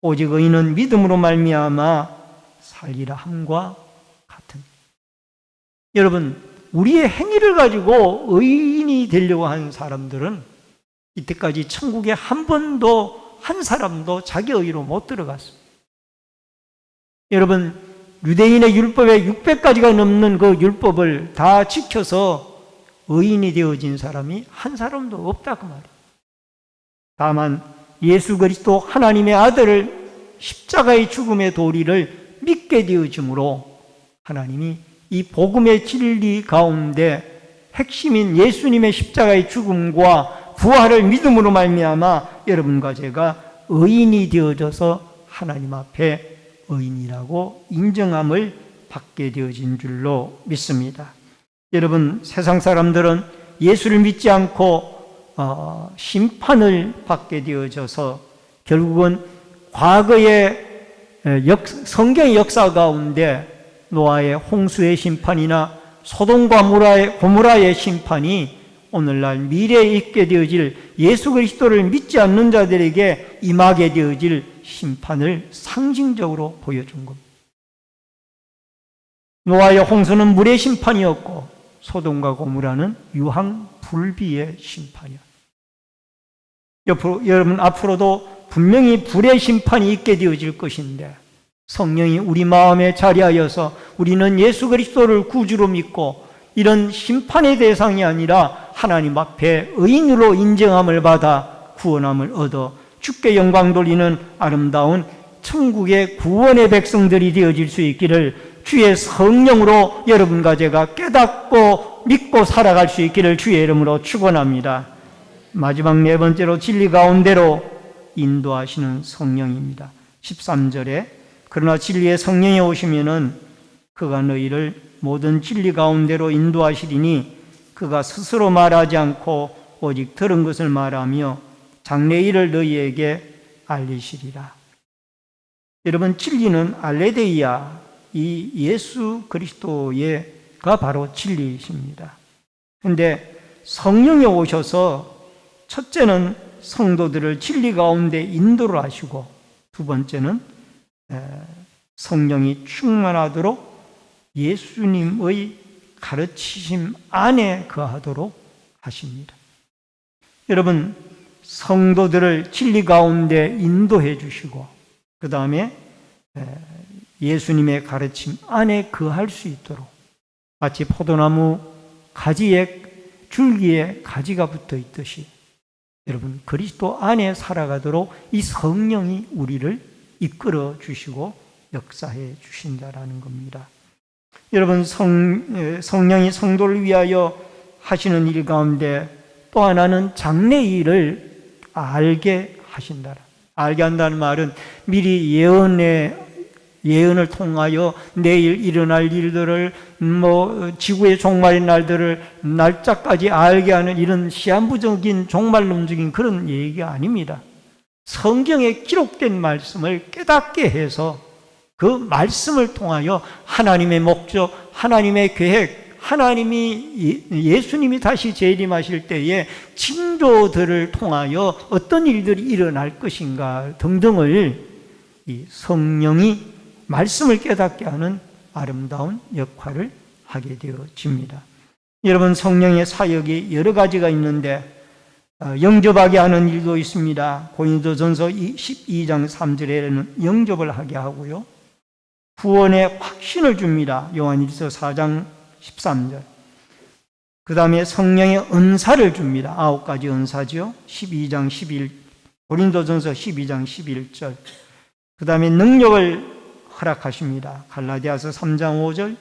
A: 오직 의인은 믿음으로 말미암아 살리라 함과 같은. 여러분, 우리의 행위를 가지고 의인이 되려고 하는 사람들은 이때까지 천국에 한 사람도 자기 의로 못 들어갔어요. 여러분, 유대인의 율법에 600가지가 넘는 그 율법을 다 지켜서 의인이 되어진 사람이 한 사람도 없다 그 말이에요. 다만 예수 그리스도 하나님의 아들을 십자가의 죽음의 도리를 믿게 되어짐으로 하나님이 이 복음의 진리 가운데 핵심인 예수님의 십자가의 죽음과 부활을 믿음으로 말미암아 여러분과 제가 의인이 되어져서 하나님 앞에 의인이라고 인정함을 받게 되어진 줄로 믿습니다. 여러분, 세상 사람들은 예수를 믿지 않고 심판을 받게 되어져서 결국은 과거의 성경의 역사 가운데 노아의 홍수의 심판이나 소돔과 고모라의 심판이 오늘날 미래에 있게 되어질 예수 그리스도를 믿지 않는 자들에게 임하게 되어질 심판을 상징적으로 보여준 겁니다. 노아의 홍수는 물의 심판이었고 소돔과 고모라는 유황 불비의 심판이었습니다. 여러분, 앞으로도 분명히 불의 심판이 있게 되어질 것인데 성령이 우리 마음에 자리하여서 우리는 예수 그리스도를 구주로 믿고 이런 심판의 대상이 아니라 하나님 앞에 의인으로 인정함을 받아 구원함을 얻어 주께 영광 돌리는 아름다운 천국의 구원의 백성들이 되어질 수 있기를 주의 성령으로 여러분과 제가 깨닫고 믿고 살아갈 수 있기를 주의 이름으로 축원합니다. 마지막 네 번째로 진리 가운데로 인도하시는 성령입니다. 13절에 그러나 진리의 성령이 오시면은 그가 너희를 모든 진리 가운데로 인도하시리니 그가 스스로 말하지 않고 오직 들은 것을 말하며 장래일을 너희에게 알리시리라. 여러분, 진리는 알레데이아, 이 예수 그리스도가 바로 진리이십니다. 그런데 성령이 오셔서 첫째는 성도들을 진리 가운데 인도를 하시고 두 번째는 성령이 충만하도록 예수님의 가르치심 안에 거하도록 하십니다. 여러분, 성도들을 진리 가운데 인도해 주시고 그 다음에 예수님의 가르침 안에 거할 수 있도록, 마치 포도나무 가지에 줄기에 가지가 붙어 있듯이 여러분 그리스도 안에 살아가도록 이 성령이 우리를 이끌어 주시고 역사해 주신다라는 겁니다. 여러분, 성령이 성도를 위하여 하시는 일 가운데 또 하나는 장래일을 알게 하신다. 알게 한다는 말은 미리 예언을 통하여 내일 일어날 일들을 지구의 종말의 날들을 날짜까지 알게 하는 이런 시한부적인 종말론적인 그런 얘기가 아닙니다. 성경에 기록된 말씀을 깨닫게 해서 그 말씀을 통하여 하나님의 목적, 하나님의 계획, 하나님이 예수님이 다시 재림하실 때에 징조들을 통하여 어떤 일들이 일어날 것인가 등등을 이 성령이 말씀을 깨닫게 하는 아름다운 역할을 하게 되어집니다. 여러분, 성령의 사역이 여러 가지가 있는데 영접하게 하는 일도 있습니다. 고린도전서 12장 3절에는 영접을 하게 하고요, 구원의 확신을 줍니다. 요한일서 4장 13절. 그 다음에 성령의 은사를 줍니다. 9가지 은사죠. 12장 11, 고린도전서 12장 11절. 그 다음에 능력을 허락하십니다. 갈라디아서 3장 5절.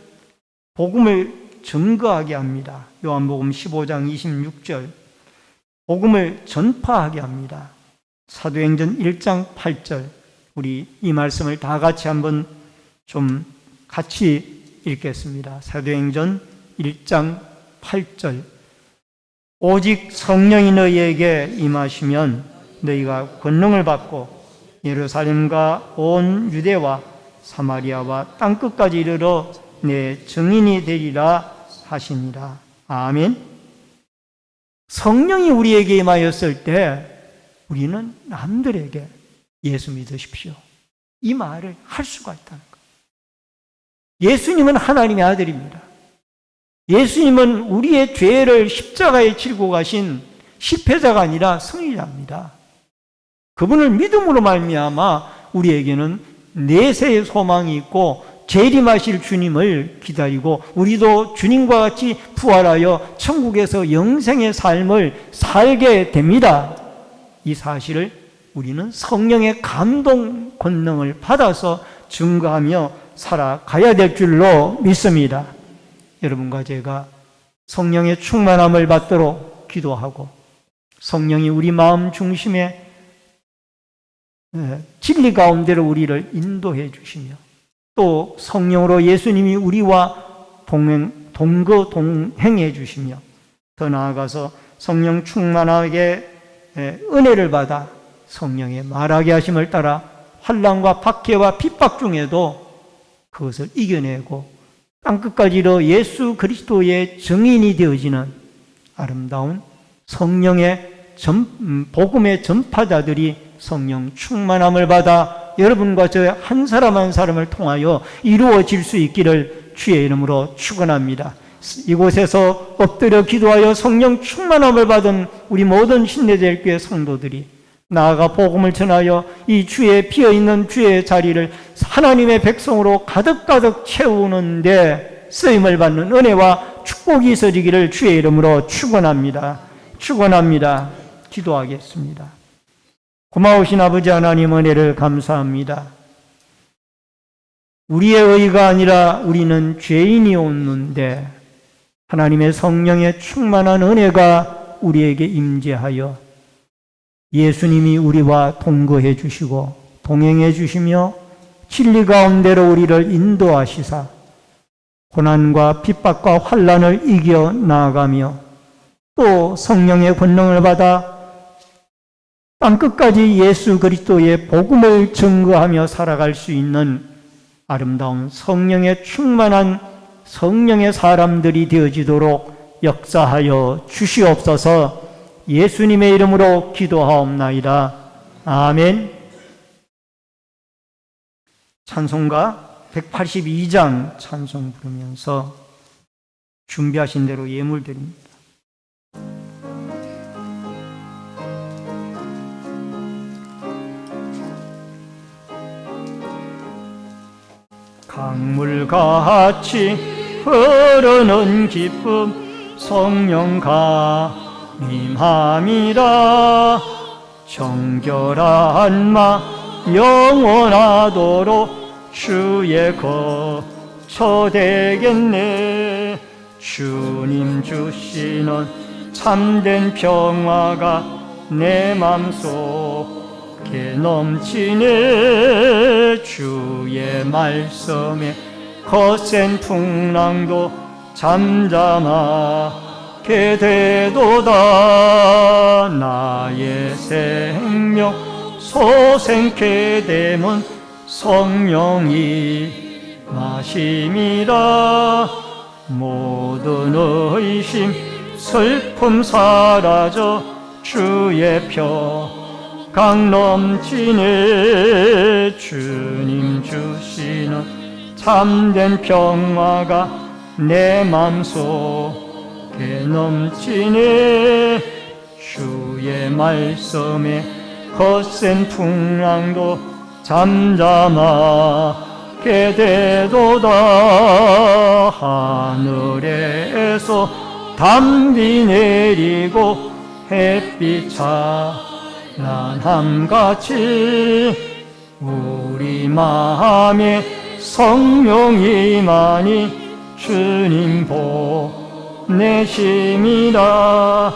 A: 복음을 증거하게 합니다. 요한복음 15장 26절. 복음을 전파하게 합니다. 사도행전 1장 8절. 우리 이 말씀을 다 같이 한번 좀 같이 읽겠습니다. 사도행전 1장 8절. 오직 성령이 너희에게 임하시면 너희가 권능을 받고 예루살렘과 온 유대와 사마리아와 땅끝까지 이르러 내 증인이 되리라 하시니라. 아멘. 성령이 우리에게 임하였을 때 우리는 남들에게 예수 믿으십시오, 이 말을 할 수가 있다는 거예요. 예수님은 하나님의 아들입니다. 예수님은 우리의 죄를 십자가에 지고 가신 십회자가 아니라 승리자입니다. 그분을 믿음으로 말미암아 우리에게는 내세의 소망이 있고 재림하실 주님을 기다리고 우리도 주님과 같이 부활하여 천국에서 영생의 삶을 살게 됩니다. 이 사실을 우리는 성령의 감동 권능을 받아서 증거하며 살아가야 될 줄로 믿습니다. 여러분과 제가 성령의 충만함을 받도록 기도하고 성령이 우리 마음 중심에 진리 가운데로 우리를 인도해 주시며 또 성령으로 예수님이 우리와 동행해 주시며 더 나아가서 성령 충만하게 은혜를 받아 성령의 말하게 하심을 따라 환난과 박해와 핍박 중에도 그것을 이겨내고 땅끝까지 이르러 예수 그리스도의 증인이 되어지는 아름다운 성령의 복음의 전파자들이 성령 충만함을 받아 여러분과 저 한 사람 한 사람을 통하여 이루어질 수 있기를 주의 이름으로 축원합니다. 이곳에서 엎드려 기도하여 성령 충만함을 받은 우리 모든 신내대교회 성도들이 나아가 복음을 전하여 이 주의 비어있는 주의 자리를 하나님의 백성으로 가득가득 채우는데 쓰임을 받는 은혜와 축복이 있어지기를 주의 이름으로 축원합니다. 축원합니다. 기도하겠습니다. 고마우신 아버지 하나님, 은혜를 감사합니다. 우리의 의가 아니라 우리는 죄인이었는데 하나님의 성령의 충만한 은혜가 우리에게 임재하여 예수님이 우리와 동거해 주시고 동행해 주시며 진리 가운데로 우리를 인도하시사 고난과 핍박과 환난을 이겨 나아가며 또 성령의 권능을 받아 땅끝까지 예수 그리스도의 복음을 증거하며 살아갈 수 있는 아름다운 성령의 충만한 성령의 사람들이 되어지도록 역사하여 주시옵소서. 예수님의 이름으로 기도하옵나이다. 아멘. 찬송가 182장 찬송 부르면서 준비하신 대로 예물 드립니다. 강물같이 흐르는 기쁨 성령 감임함이라. 정결한 마 영원하도록 주의 거처 되겠네. 주님 주시는 참된 평화가 내 맘속에 넘치네. 주의 말씀에 거센 풍랑도 잠잠하게 되도다. 나의 생명 소생케 되면 성령이 마심이라. 모든 의심 슬픔 사라져 주의 평강 넘치네. 주님 주시는 참된 평화가 내 맘속에 넘치네. 주의 말씀에 거센 풍랑도 잠잠하게 되도다. 하늘에서 담비 내리고 햇빛 찬란함같이 우리 마음에 성령이만이 주님 보내심이라.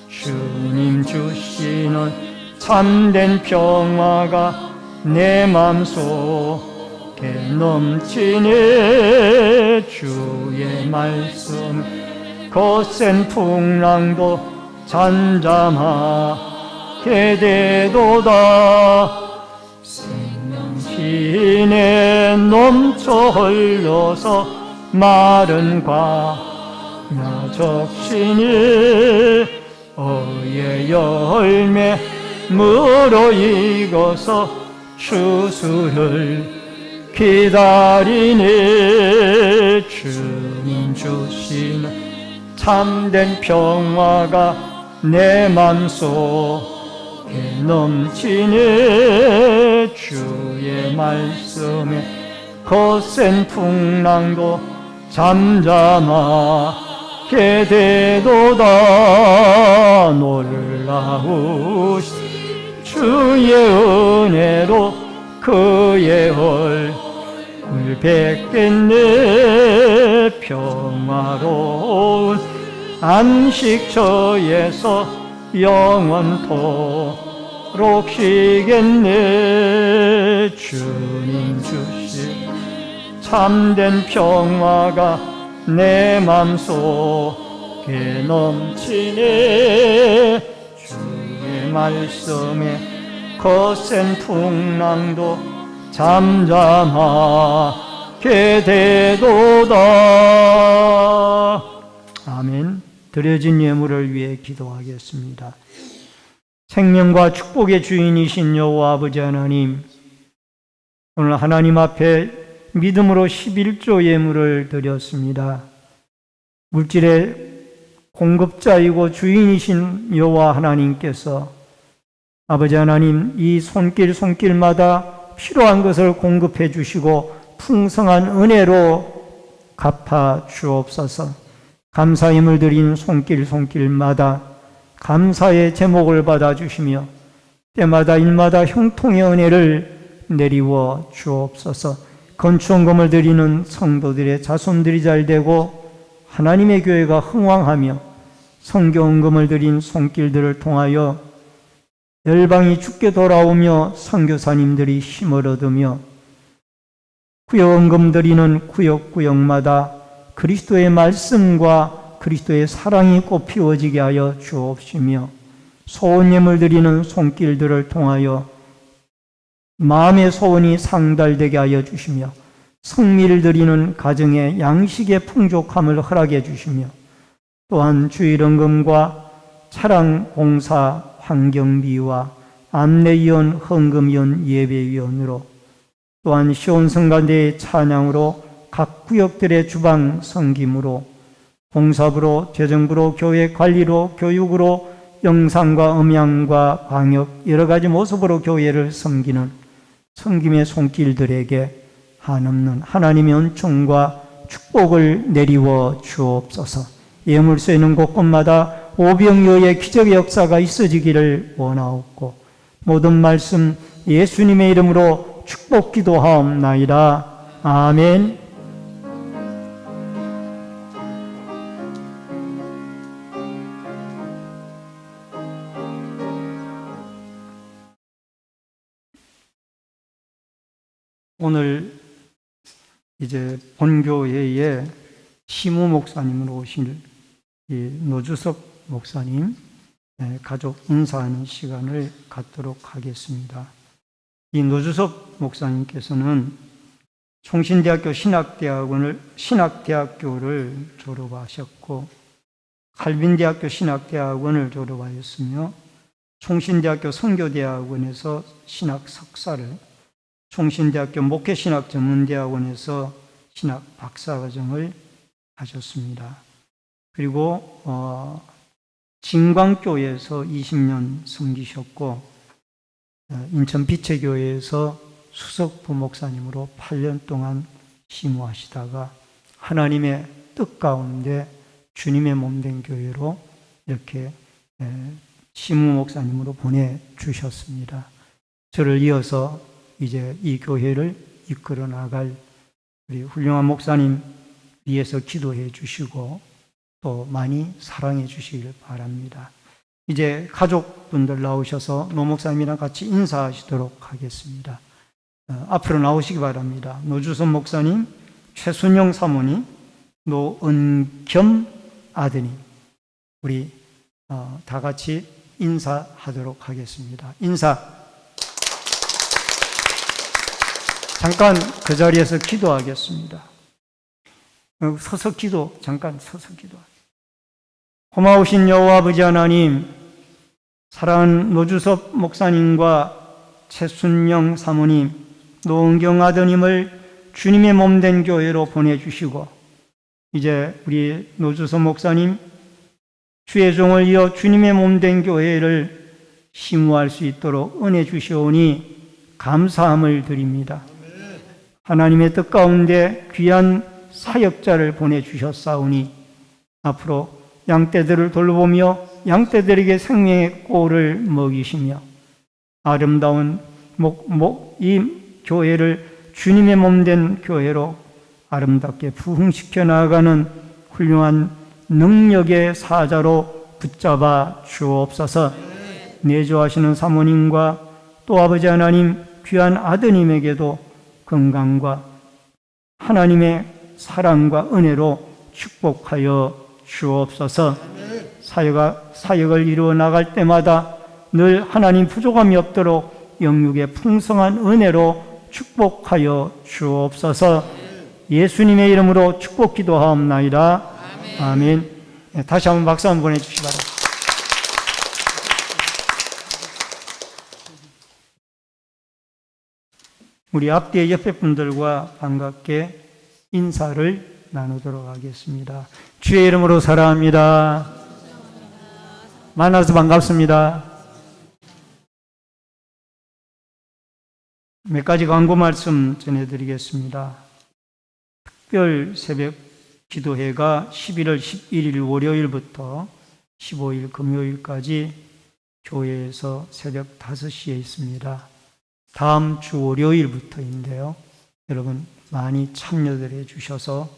A: 주님 주시는 참된 평화가 내 맘속에 넘치네. 주의 말씀 거센 풍랑도 잠잠하게 되도다. 생명신에 넘쳐 흘러서 마른 광야 적신이 의의 열매 무르익어서 추수를 기다리네. 주님 주시는 참된 평화가 내 맘속에 넘치네. 주의 말씀에 거센 풍랑도 잠잠하게 되도다. 놀라우신 주의 은혜로 그의 얼굴 뵙겠네. 평화로운 안식처에서 영원토록 쉬겠네. 주님 주신 참된 평화가 내 맘속에 넘치네. 주의 말씀에 거센 풍랑도 잠잠하게 되도다. 아멘. 드려진 예물을 위해 기도하겠습니다. 생명과 축복의 주인이신 여호와 아버지 하나님, 오늘 하나님 앞에 믿음으로 11조 예물을 드렸습니다. 물질의 공급자이고 주인이신 여호와 하나님께서 아버지 하나님, 이 손길마다 필요한 것을 공급해 주시고 풍성한 은혜로 갚아 주옵소서. 감사힘을 드린 손길마다 감사의 제목을 받아주시며 때마다 일마다 형통의 은혜를 내리워 주옵소서. 건축원금을 드리는 성도들의 자손들이 잘되고 하나님의 교회가 흥왕하며 선교원금을 드린 손길들을 통하여 열방이 주께 돌아오며 선교사님들이 힘을 얻으며 구역원금 드리는 구역마다 그리스도의 말씀과 그리스도의 사랑이 꽃피워지게 하여 주옵시며 소원예물 드리는 손길들을 통하여 마음의 소원이 상달되게 하여 주시며 성미를 드리는 가정의 양식의 풍족함을 허락해 주시며 또한 주일헌금과 차량 공사 환경비와 안내위원, 헌금위원, 예배위원으로 또한 시온성가대의 찬양으로 각 구역들의 주방 섬김으로 공사부로, 재정부로, 교회 관리로, 교육으로, 영상과 음향과 광역 여러 가지 모습으로 교회를 섬기는 섬김의 손길들에게 한없는 하나님의 은총과 축복을 내리워 주옵소서. 예물 쏘이는 곳곳마다 오병이어의 기적의 역사가 있어지기를 원하옵고 모든 말씀 예수님의 이름으로 축복 기도하옵나이다. 아멘. 오늘 이제 본교회에 시무 목사님으로 오실 이 노주섭 목사님 가족 인사하는 시간을 갖도록 하겠습니다. 이 노주섭 목사님께서는 총신대학교 신학대학교를 졸업하셨고 칼빈대학교 신학대학원을 졸업하였으며 총신대학교 선교대학원에서 신학 석사를, 총신대학교 목회신학전문대학원에서 신학 박사과정을 하셨습니다. 그리고 진광교회에서 20년 섬기셨고 인천 비체교회에서 수석 부목사님으로 8년 동안 심우하시다가 하나님의 뜻 가운데 주님의 몸된 교회로 이렇게 심우 목사님으로 보내주셨습니다. 저를 이어서 이제 이 교회를 이끌어 나갈 우리 훌륭한 목사님 위해서 기도해 주시고 또 많이 사랑해 주시길 바랍니다. 이제 가족분들 나오셔서 노 목사님이랑 같이 인사하시도록 하겠습니다. 앞으로 나오시기 바랍니다. 노주선 목사님, 최순영 사모님, 노은겸 아드님, 우리 다 같이 인사하도록 하겠습니다. 인사. 잠깐 그 자리에서 기도하겠습니다. 서서 기도, 잠깐 서서 기도. 고마우신 여호와 아버지 하나님, 사랑하는 노주섭 목사님과 최순영 사모님, 노은경 아드님을 주님의 몸된 교회로 보내주시고 이제 우리 노주섭 목사님 주의 종을 이어 주님의 몸된 교회를 심우할 수 있도록 은혜 주시오니 감사함을 드립니다. 하나님의 뜻 가운데 귀한 사역자를 보내주셨사오니 앞으로 양떼들을 돌보며 양떼들에게 생명의 꼴을 먹이시며 아름다운 이 교회를 주님의 몸된 교회로 아름답게 부흥시켜 나아가는 훌륭한 능력의 사자로 붙잡아 주옵소서. 내조하시는 사모님과 또 아버지 하나님 귀한 아드님에게도 건강과 하나님의 사랑과 은혜로 축복하여 주옵소서. 사역을 이루어 나갈 때마다 늘 하나님 부족함이 없도록 영육의 풍성한 은혜로 축복하여 주옵소서. 예수님의 이름으로 축복 기도하옵나이다. 아멘. 다시 한번 박수 한번 보내주시기 바랍니다. 우리 앞뒤의 옆에 분들과 반갑게 인사를 나누도록 하겠습니다. 주의 이름으로 사랑합니다. 만나서 반갑습니다. 몇 가지 광고 말씀 전해드리겠습니다. 특별 새벽 기도회가 11월 11일 월요일부터 15일 금요일까지 교회에서 새벽 5시에 있습니다. 다음 주 월요일부터인데요. 여러분 많이 참여들 해주셔서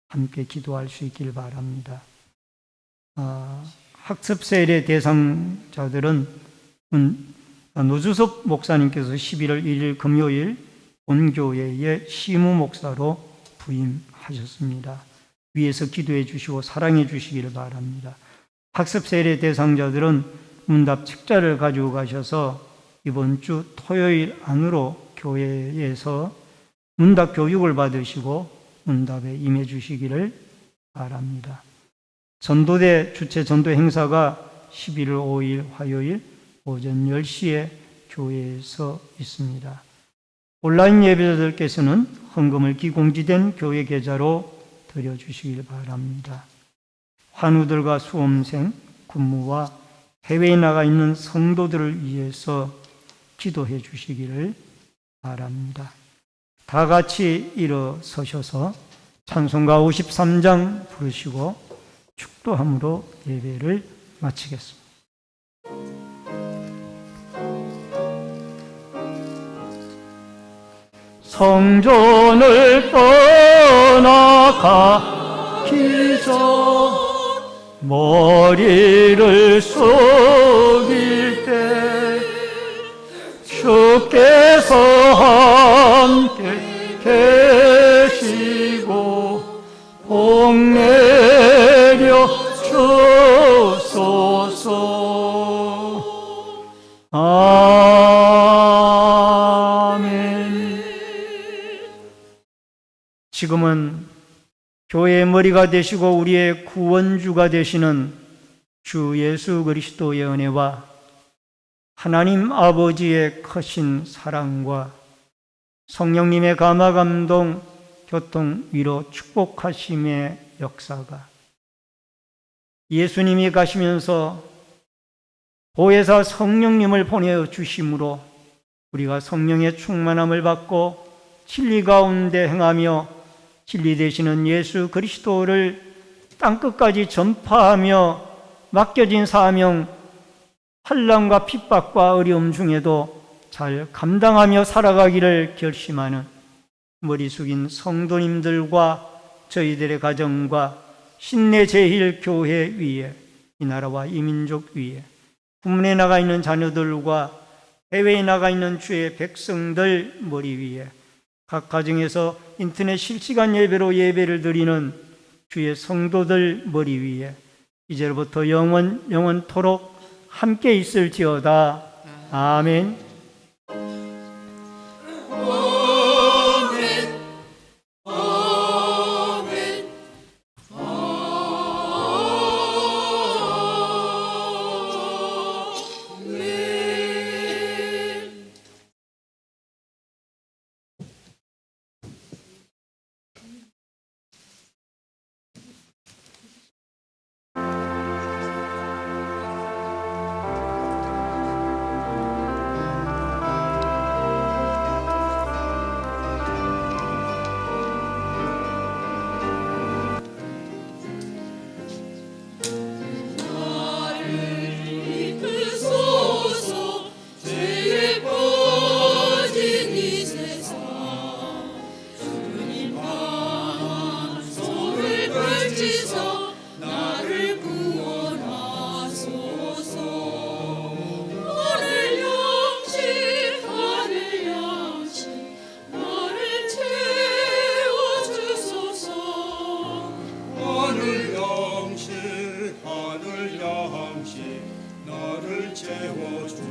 A: 함께 기도할 수 있길 바랍니다. 학습 세례 대상자들은 노주섭 목사님께서 11월 1일 금요일 본교회의 시무 목사로 부임하셨습니다. 위에서 기도해 주시고 사랑해 주시기를 바랍니다. 학습 세례 대상자들은 문답 책자를 가지고 가셔서 이번 주 토요일 안으로 교회에서 문답 교육을 받으시고 문답에 임해 주시기를 바랍니다. 전도대 주최 전도 행사가 11월 5일 화요일 오전 10시에 교회에서 있습니다. 온라인 예배자들께서는 헌금을 기공지된 교회 계좌로 드려주시길 바랍니다. 환우들과 수험생, 군무와 해외에 나가 있는 성도들을 위해서 기도해 주시기를 바랍니다. 다 같이 일어서셔서 찬송가 53장 부르시고 축도함으로 예배를 마치겠습니다. 성전을 떠나가기 전 머리를 숙일 때 주께서 함께 계시고 복 내려 주소서. 지금은 교회의 머리가 되시고 우리의 구원주가 되시는 주 예수 그리스도의 은혜와 하나님 아버지의 크신 사랑과 성령님의 감화 감동 교통 위로 축복하심의 역사가 예수님이 가시면서 보혜사 성령님을 보내어 주심으로 우리가 성령의 충만함을 받고 진리 가운데 행하며 진리 되시는 예수 그리스도를 땅끝까지 전파하며 맡겨진 사명, 환난과 핍박과 어려움 중에도 잘 감당하며 살아가기를 결심하는 머리 숙인 성도님들과 저희들의 가정과 신내 제일 교회 위에 이 나라와 이 민족 위에 국문에 나가 있는 자녀들과 해외에 나가 있는 주의 백성들 머리 위에 각 가정에서 인터넷 실시간 예배로 예배를 드리는 주의 성도들 머리 위에 이제부터 영원토록 함께 있을지어다. 아멘.
D: 나를 채워주소서.